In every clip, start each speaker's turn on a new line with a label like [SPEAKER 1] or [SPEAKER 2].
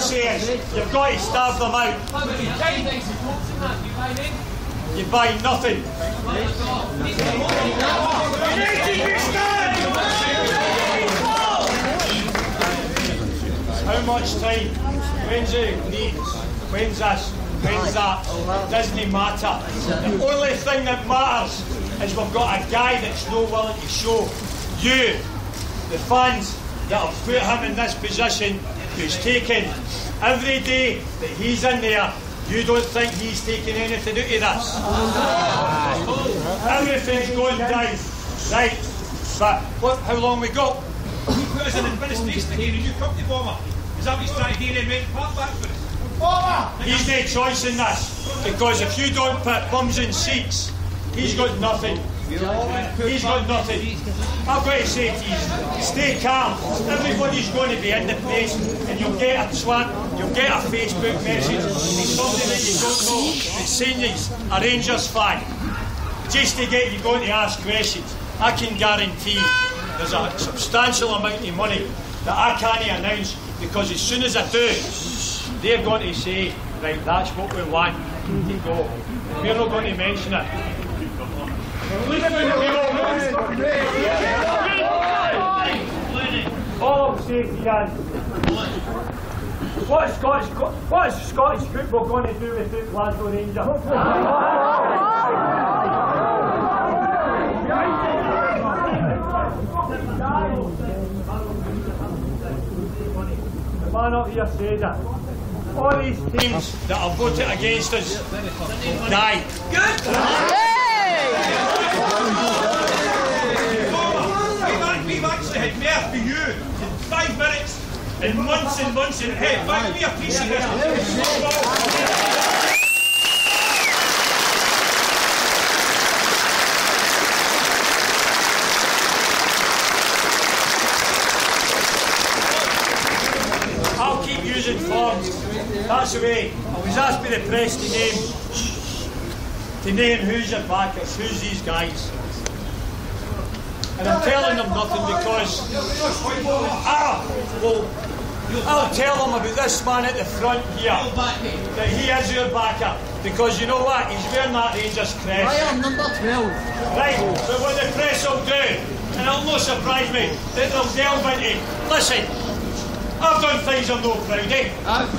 [SPEAKER 1] say is, you've got to starve them out. You buy nothing. How much time? When's it? When's this? When's that? Doesn't matter. The only thing that matters is we've got a guy that's no willing to show you, the fans that have put him in this position, who's taken every day that he's in there. You don't think he's taking anything out of this? Everything's going down. Right, but what, how long we got?
[SPEAKER 2] You put us in administration again and you come to Bomber. Is that what he's trying to do and make part back for us?
[SPEAKER 1] He's no choice in this, because if you don't put bums in seats, he's got nothing. He's got nothing. I've got to say to you, stay calm. Everybody's going to be in the place, and you'll get a twat, you'll get a Facebook message from somebody that you don't know that's saying he's a Rangers fan, just to get you going to ask questions. I can guarantee there's a substantial amount of money that I can't announce, because as soon as I do, they're going to say, right, that's what we want to go. We're not going to mention it. All I'm saying to you is, what is Scottish football going to do without Glasgow Rangers? The man up here said it. All these teams that have voted against us died. Good!
[SPEAKER 2] We've actually had more for you in 5 minutes and months and ahead. Back me a piece of this.
[SPEAKER 1] I'll keep using forms. That's the way. I was asked by the press to name who's your backers, who's these guys. And I'm telling them nothing because I'll tell them about this man at the front here, that he is your backer, because you know what, he's wearing that Rangers crest.
[SPEAKER 3] I am number 12.
[SPEAKER 1] Right, but what the press will do, and it'll not surprise me, that they'll delve into, listen, I've done things I'm not proud of,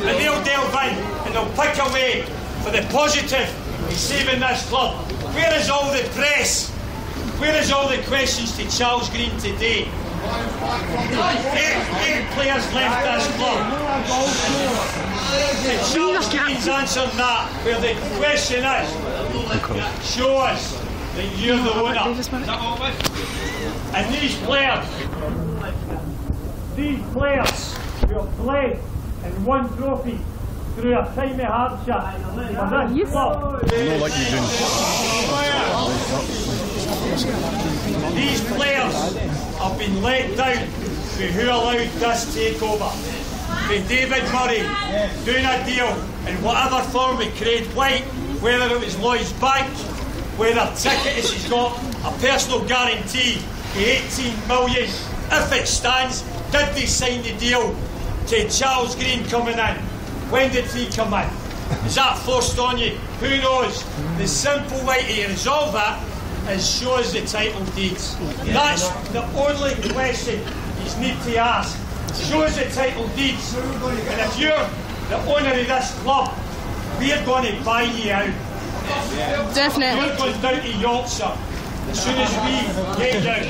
[SPEAKER 1] and they'll delve in and they'll pick away for the positive in saving this club. Where is all the press? Where is all the questions to Charles Green today? 8 players left this club. And Charles Green's answering that, where the question is, show us that you're the owner. And these players who have played and won trophies through a time of hardship for this club. These players have been let down by who allowed this takeover. By David Murray doing a deal in whatever form with Craig White, whether it was Lloyd's Bank, whether tickets, he's got a personal guarantee of 18 million. If it stands, did they sign the deal to Charles Green coming in? When did he come in? Is that forced on you? Who knows? The simple way to resolve that is show us the title deeds. That's the only question you need to ask. Show us the title deeds. And if you're the owner of this club, we're going to buy you out.
[SPEAKER 4] Definitely.
[SPEAKER 1] You're going down to Yorkshire as soon as we get down.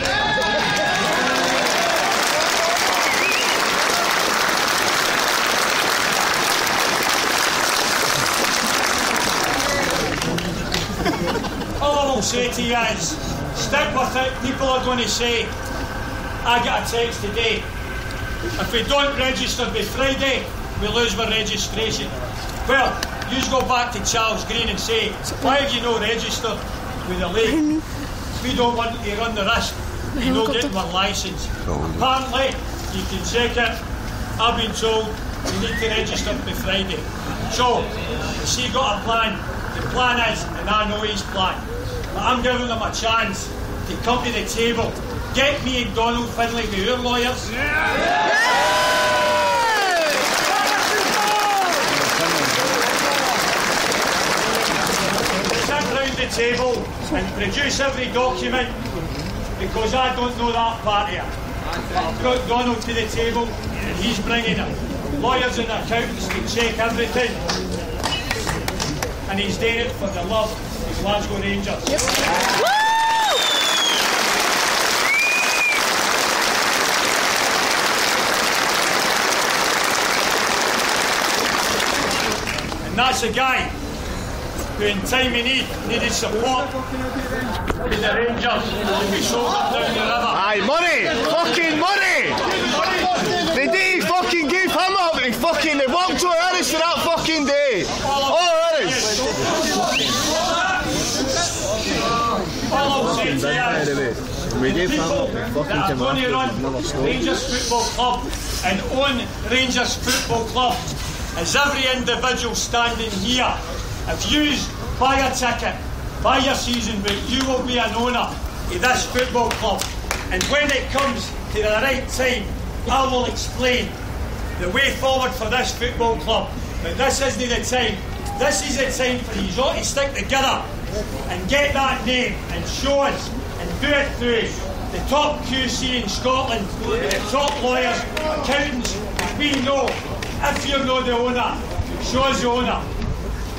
[SPEAKER 1] All I will say to you is, stick with it. People are going to say, I got a text today. If we don't register by Friday, we lose our registration. Well, you just go back to Charles Green and say, why have you not registered with the league? We don't want to run the risk of not getting our licence. Apparently, you can check it. I've been told you need to register by Friday. So, has he got a plan? The plan is, and I know his plan, but I'm giving them a chance to come to the table. Get me and Donald Finlay with your lawyers. table and produce every document, because I don't know that part of it. I've got Donald to the table and he's bringing it. Lawyers and accountants to check everything. And he's doing it for the love of Glasgow Rangers.
[SPEAKER 4] Yep.
[SPEAKER 1] And that's a guy who in time of need needed support to the Rangers to be sold up down the river.
[SPEAKER 3] Aye, money! Fucking money! The day he fucking gave him up, they walked to Harris for that fucking day. Oh, Harris!
[SPEAKER 1] All I'm saying to you is,
[SPEAKER 3] We gave him
[SPEAKER 1] people
[SPEAKER 3] up,
[SPEAKER 1] that are going to run Rangers Football Club and own Rangers Football Club, as every individual standing here, if you buy a ticket, buy your season book, you will be an owner of this football club. And when it comes to the right time, I will explain the way forward for this football club. But this isn't the time. This is the time for you all to stick together and get that name and show us and do it through the top QC in Scotland, the top lawyers, accountants. We know if you're not the owner, show us the owner.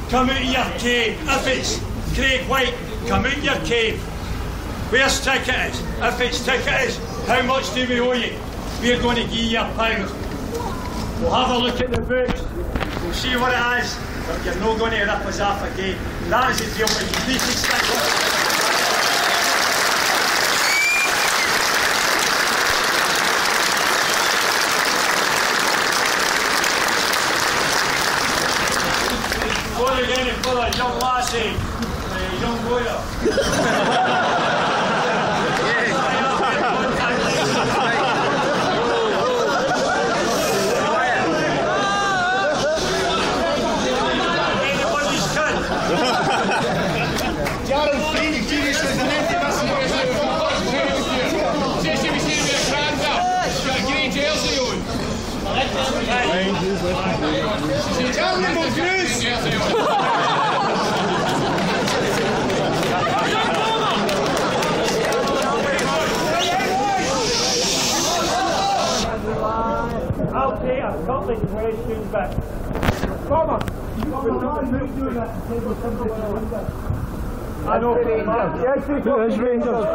[SPEAKER 1] Come out of your cave. If it's Craig White, come out of your cave. Where's ticket is? If it's ticket is, how much do we owe you? We're going to give you £1. We'll have a look at the books. We'll see what it is. But you're not going to rip us off again. That is the deal, but you need to stick with it. Before you get any further, young lassie, young lawyer. I'll take a couple of questions, but Thomas, I know for a fact. Yes, it's Rangers.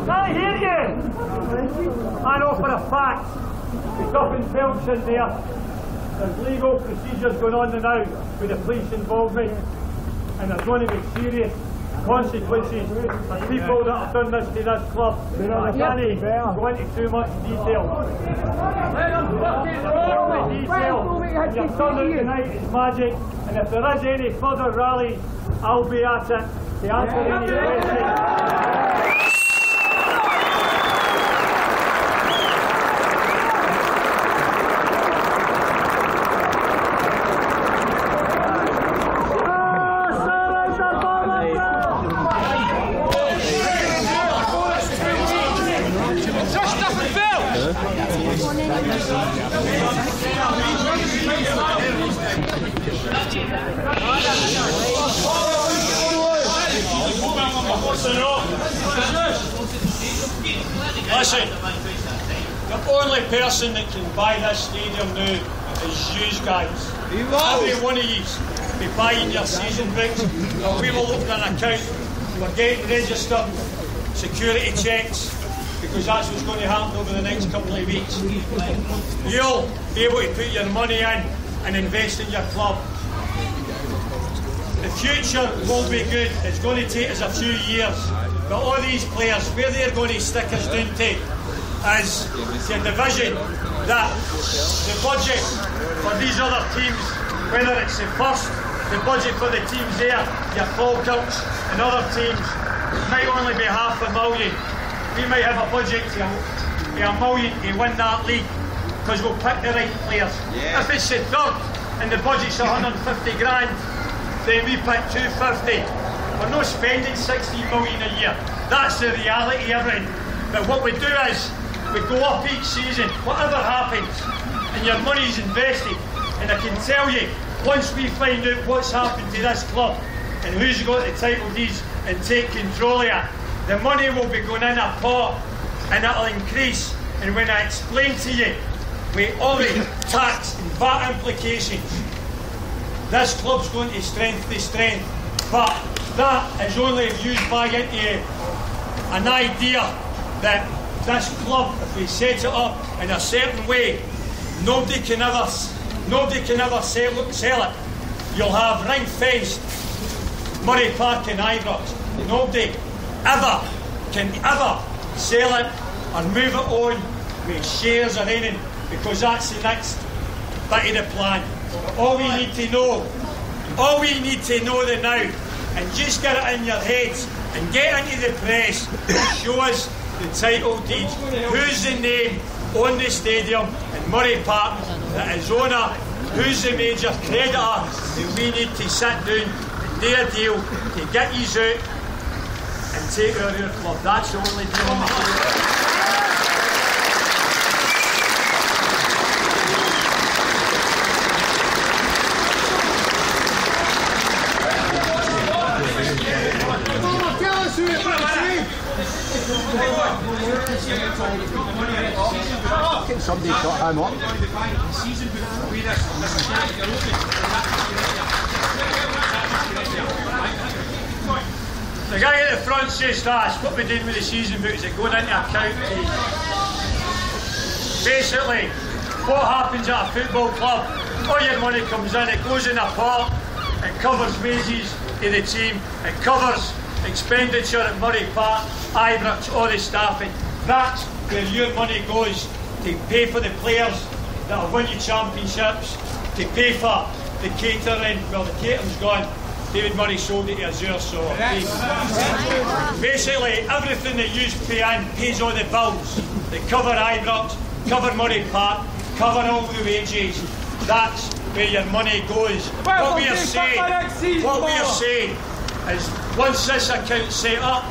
[SPEAKER 1] Can I hear you? I know for a fact. There's nothing Phelps in there. There's legal procedures going on now with the police involvement, and there's going to be serious consequences for people that have done this to this club. I can't go into too much detail. Your turnout tonight is magic, and if there is any further rallies, I'll be at it to answer any questions. Listen, the only person that can buy this stadium now is you guys. Every one of you be buying your season books. We will open an account. We're getting registered, security checks, because that's what's going to happen over the next couple of weeks. You'll be able to put your money in and invest in your club. The future will be good. It's going to take us a few years. But all these players, where they're going to stick us down to is the division that the budget for these other teams, whether it's the first, the budget for the teams there, your Falkirks and other teams, might only be £500,000. We might have a budget to $1 million to win that league because we'll pick the right players. Yeah. If it's the third and the budget's 150 grand, then we pick 250. We're not spending 16 million a year. That's the reality of it. But what we do is we go up each season, whatever happens, and your money's invested. And I can tell you, once we find out what's happened to this club, and who's got the title deeds and take control of it. The money will be going in a pot and it'll increase. And when I explain to you, with all the tax and VAT implications, this club's going to strength to strength. But that is only if you buy into an idea that this club, if we set it up in a certain way, nobody can ever sell it. You'll have ring-fenced Murray Park and Ibrox. Nobody can ever sell it or move it on with shares or anything, because that's the next bit of the plan. All we need to know now, and just get it in your heads and get into the press, show us the title deeds. Who's the name on the stadium in Murray Park that is owner? Who's the major creditor? And we need to sit down and do a deal to get you out and take over your club. That's the only deal on the table.
[SPEAKER 3] Somebody got him up.
[SPEAKER 1] The guy at the front says that's what we're doing with the season books that going into account. Basically, what happens at a football club, all your money comes in, it goes in a pot, it covers wages of the team, it covers expenditure at Murray Park, Ibrox, all the staffing. That's where your money goes, to pay for the players that will win you championships, to pay for the catering. Well, the catering's gone. David Murray sold it to Azure, so basically everything that you pay in pays all the bills. They cover Ibrox, cover Murray Park, cover all the wages. That's where your money goes. What we are saying is, once this account's set up,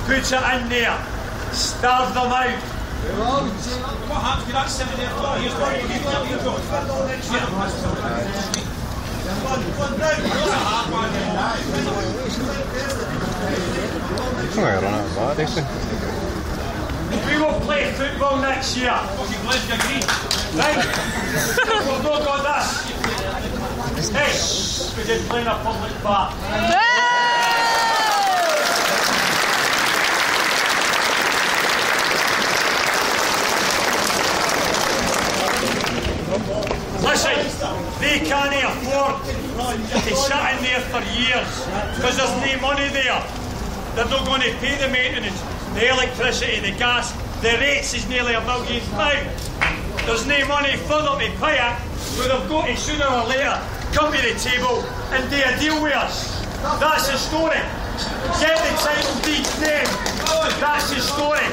[SPEAKER 1] put it in there, starve them out.
[SPEAKER 2] What happens to that 7 there?
[SPEAKER 1] We will play football next year. Right? We've not got this. Hey, we did play in a public park. Listen, they can't afford to sit in there for years because there's no money there. They're not going to pay the maintenance, the electricity, the gas. The rates is nearly £1 million. There's no money for them to pay it, so they've got to sooner or later come to the table and do a deal with us. That's the story. Get the title deed name. That's the story.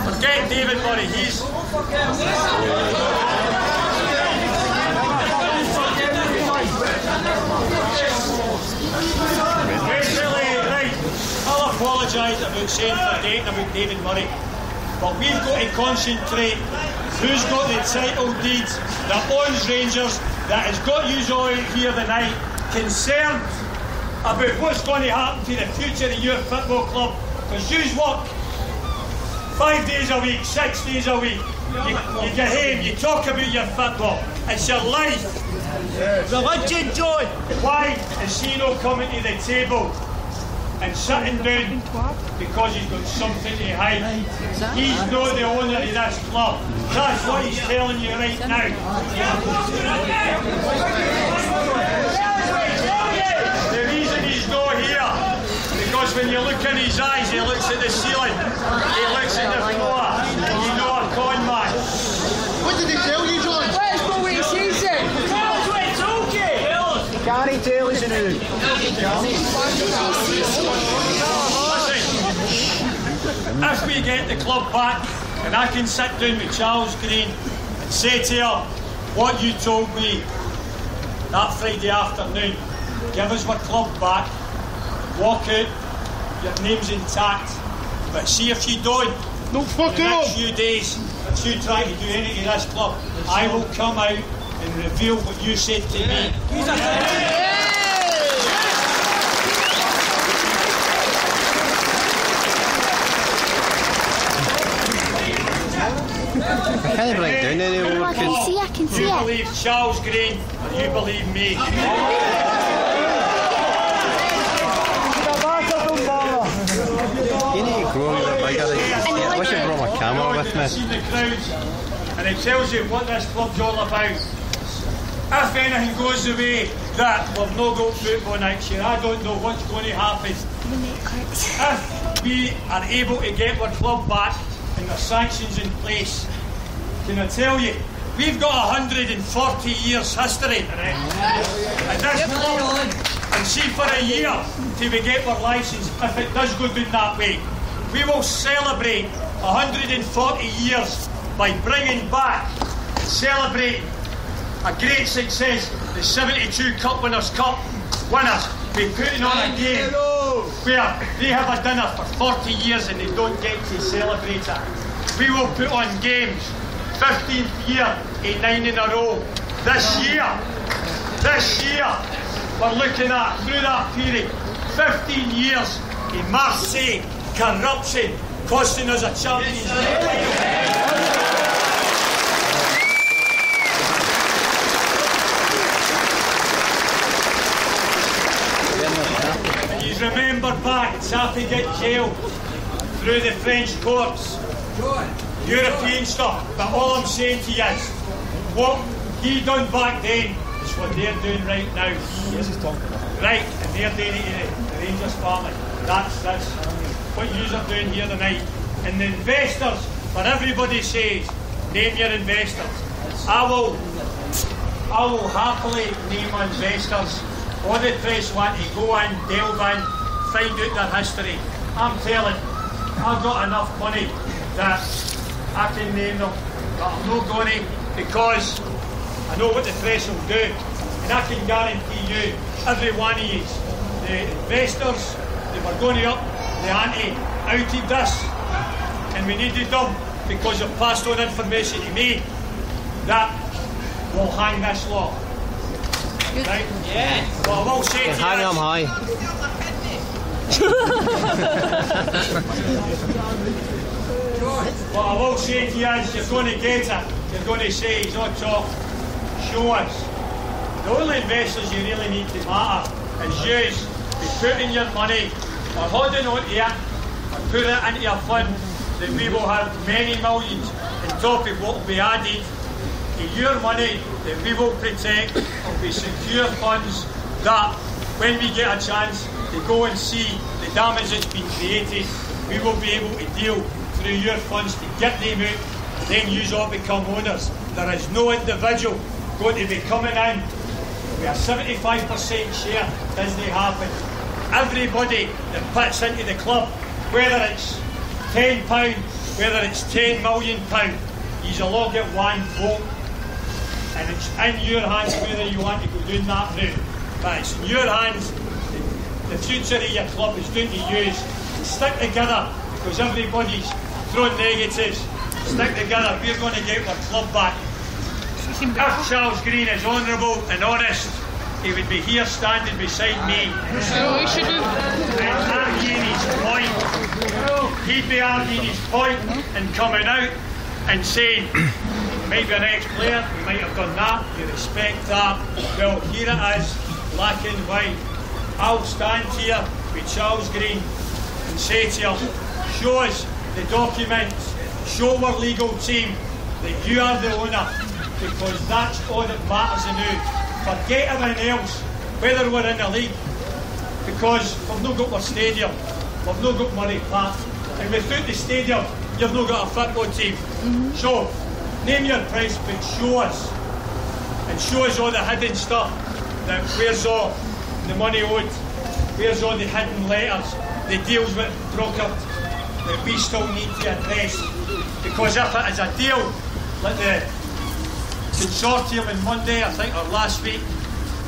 [SPEAKER 1] Forget David Murray, he's... Basically, right, I'll apologise about saying forgetting about David Murray, but we've got to concentrate who's got the title deeds that owns Rangers, that has got you all out here tonight, concerned about what's going to happen to the future of your football club, because you work 5 days a week, 6 days a week. You get home, you talk about your football. It's your life. Religion, John. Why is he not coming to the table and sitting down because he's got something to hide? He's not the owner of this club. That's what he's telling you right now. The reason he's not here, because when you look in his eyes, he looks at the ceiling, he looks at the floor, you know a con man.
[SPEAKER 3] What did he tell you, John?
[SPEAKER 4] Let's go wait, she's it.
[SPEAKER 2] Tell us what he told you!
[SPEAKER 3] Can't he tell us anything?
[SPEAKER 1] Listen, if we get the club back, and I can sit down with Charles Green and say to her what you told me that Friday afternoon, give us our club back, walk out, your name's intact. But see if you don't,
[SPEAKER 3] no, fuck
[SPEAKER 1] in the next few days, if you try to do anything to this club, I will come out and reveal what you said to me.
[SPEAKER 5] I can't break down anymore.
[SPEAKER 4] I can see
[SPEAKER 1] You
[SPEAKER 4] it.
[SPEAKER 1] believe Charles Green, or you believe me?
[SPEAKER 5] You need to grow a bit bigger. I wish I brought my camera with me.
[SPEAKER 1] Seen the crowds, and it tells you what this club's all about. If anything goes the way that we've no got football next year, I don't know what's going to happen. If we are able to get our club back and the sanctions in place, can I tell you, we've got 140 years history. And this club, and see for a year till we get our licence, if it does go down that way, we will celebrate 140 years by bringing back and celebrating a great success, the 72 Cup Winners' Cup winners. We're putting on a game where they have a dinner for 40 years and they don't get to celebrate it. We will put on games, 15th year, 8-9 in a row. This year, we're looking at, through that period, 15 years in Marseille, corruption, costing us a Champions League. Remember back, Safi get jailed through the French courts, European stuff. But all I'm saying to you is, what he done back then is what they're doing right now. Right, and they're doing it to the Rangers family. That's what you are doing here tonight. And the investors, what everybody says, name your investors. I will happily name investors. All the press want to go in, delve in, find out their history. I'm telling, I've got enough money that I can name them, but I'm not going to, because I know what the press will do. And I can guarantee you, every one of you, the investors that were going up the ante outed this, and we needed them because they've passed on information to me that will hang this lot. Right? Yeah. Well, I will say to you,
[SPEAKER 5] Hang them high.
[SPEAKER 1] what I will say to you is, you're going to get it. You're going to say, he's not talk. Show us. The only investors you really need to matter is you. Be putting your money, or holding on to it, or put it into a fund that we will have many millions on top of what will be added to your money that we will protect. Will be secure funds that when we get a chance to go and see the damage that's been created, we will be able to deal through your funds to get them out, and then you all become owners. There is no individual going to be coming in with a 75% share. Doesn't happen. Everybody that puts into the club, whether it's £10, whether it's £10 million, you'll all get one vote. And it's in your hands whether you want to go down that route. But it's in your hands. The future of your club is down to use. Stick together, because everybody's throwing negatives. Stick together. We're going to get our club back. If Charles Green is honourable and honest, he would be here standing beside me. And arguing his point. He'd be arguing his point and coming out and saying, maybe an ex-player, you might have done that, you respect that. Well, here it is, black and white. I'll stand here with Charles Green and say to him, show us the documents, show our legal team that you are the owner, because that's all that matters now. Forget everything else, whether we're in the league, because we've not got our stadium, we've not got Murray Park, and without the stadium, you've not got a football team. So, name your price, but show us. And show us all the hidden stuff. That where's all the money owed? Where's all the hidden letters? The deals with broker that we still need to address. Because if it is a deal, like the consortium on Monday, I think, or last week,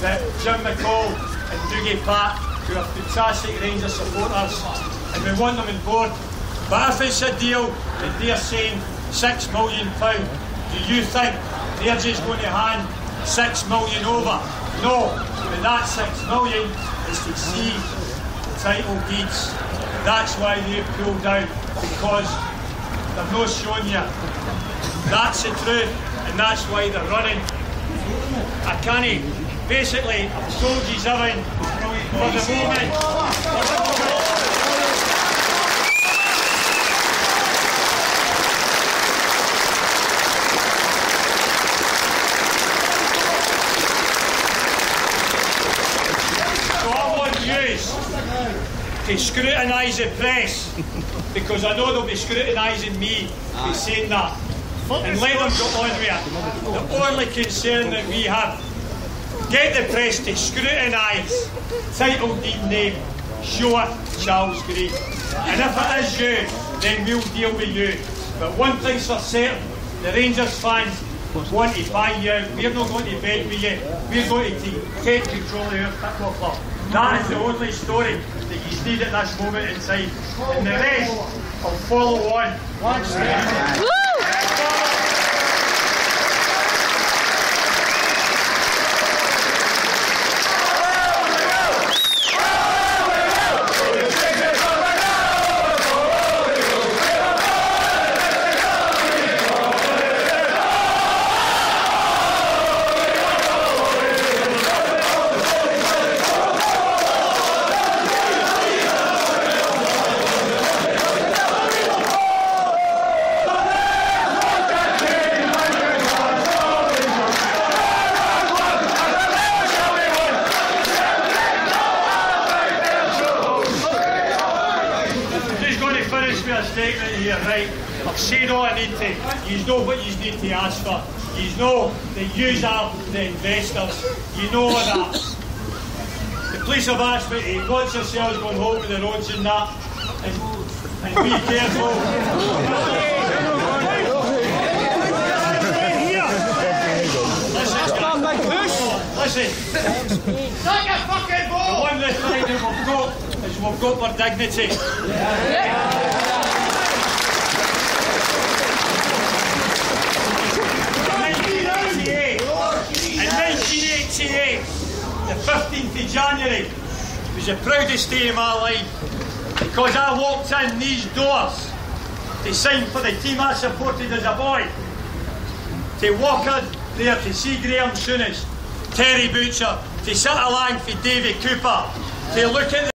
[SPEAKER 1] that Jim McCall and Dougie Pat, who are fantastic Rangers supporters, and we want them on board. But if it's a deal that they're saying £6 million, do you think they're just going to hand 6 million over. No, but that 6 million is to see the title deeds. That's why they've pulled out, because they're not showing you. That's the truth, and that's why they're running. I can't. Basically, I've told you everything for the moment. So I want you to scrutinise the press, because I know they'll be scrutinising me for saying that. And let them go on with it. The only concern that we have, get the press to scrutinise title deed name, show it Charles Green. And if it is you, then we'll deal with you. But one thing's for certain, the Rangers fans want to buy you out. We're not going to bed with you. We're going to take control of your football club. That is the only story that you need at this moment in time. And the rest will follow on. A statement here, right? I've said all I need to. You know what you need to ask for. You know that you are the investors. You know that. The police have asked me to watch yourselves going home with the roads and that, and be careful. Listen. Take a fucking ball. The one thing that we've got is we've got our dignity. In 1988, the 15th of January, was the proudest day of my life, because I walked in these doors to sign for the team I supported as a boy, to walk in there to see Graham Souness, Terry Butcher, to sit along for Davy Cooper, to look at the